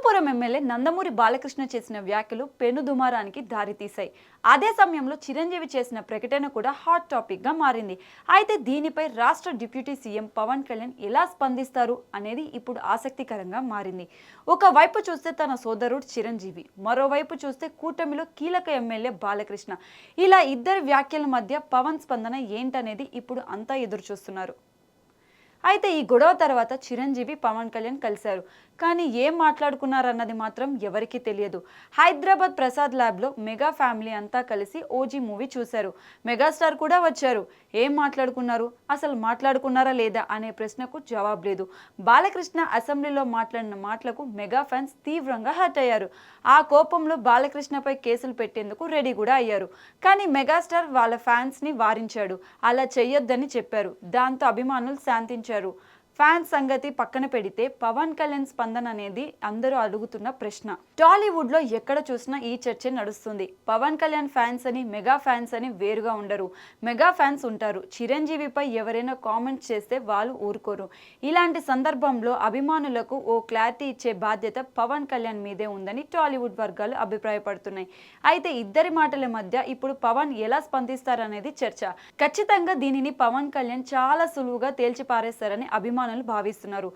Pithapuram MLA Nandamuri Balakrishna చేసిన వ్యాఖ్యలు పెనుదుమారానికి దారితీశాయి. అదే సమయంలో చిరంజీవి చేసిన ప్రకటన కూడా హాట్ టాపిక్ గా మారింది. అయితే దీనిపై రాష్ట్ర డిప్యూటీ సీఎం పవన్ కళ్యాణ్ ఎలా స్పందిస్తారు అనేది ఇప్పుడు ఆసక్తికరంగా మారింది. ఒకవైపు చూస్తే తన సోదరుడు చిరంజీవి, మరోవైపు చూస్తే కూటమిలో కీలక ఎమ్మెల్యే బాలకృష్ణ. ఇలా ఇద్దరి వ్యాఖ్యల మధ్య పవన్ స్పందన ఏంటనేది ఇప్పుడు అంతా ఎదురు చూస్తున్నారు. అయితే ఈ గొడవ తర్వాత చిరంజీవి పవన్ కళ్యాణ్ కలిశారు. కానీ ఏం మాట్లాడుకున్నారన్నది మాత్రం ఎవరికీ తెలియదు. హైదరాబాద్ ప్రసాద్ ల్యాబ్లో మెగా ఫ్యామిలీ అంతా కలిసి ఓజీ మూవీ చూశారు. మెగాస్టార్ కూడా వచ్చారు. ఏం మాట్లాడుకున్నారు, అసలు మాట్లాడుకున్నారా లేదా అనే ప్రశ్నకు జవాబు లేదు. బాలకృష్ణ అసెంబ్లీలో మాట్లాడిన మాటలకు మెగా ఫ్యాన్స్ తీవ్రంగా హర్ట్ అయ్యారు. ఆ కోపంలో బాలకృష్ణపై కేసులు పెట్టేందుకు రెడీ కూడా అయ్యారు. కానీ మెగాస్టార్ వాళ్ళ ఫ్యాన్స్ని వారించాడు. అలా చెయ్యొద్దని చెప్పారు. దాంతో అభిమానులు శాంతించారు. ఫ్యాన్స్ సంగతి పక్కన పెడితే పవన్ కళ్యాణ్ స్పందన అనేది అందరూ అడుగుతున్న ప్రశ్న. టాలీవుడ్ లో ఎక్కడ చూసినా ఈ చర్చ నడుస్తుంది. పవన్ కళ్యాణ్ ఫ్యాన్స్ అని, మెగా ఫ్యాన్స్ అని వేరుగా ఉండరు. మెగా ఫ్యాన్స్ ఉంటారు. చిరంజీవిపై ఎవరైనా కామెంట్స్ చేస్తే వాళ్ళు ఊరుకోరు. ఇలాంటి సందర్భంలో అభిమానులకు ఓ క్లారిటీ ఇచ్చే బాధ్యత పవన్ కళ్యాణ్ మీదే ఉందని టాలీవుడ్ వర్గాలు అభిప్రాయపడుతున్నాయి. అయితే ఇద్దరి మాటల మధ్య ఇప్పుడు పవన్ ఎలా స్పందిస్తారనేది చర్చ. ఖచ్చితంగా దీనిని పవన్ కళ్యాణ్ చాలా సులువుగా తేల్చి పారేస్తారని అభిమానులు భావిస్తున్నారు.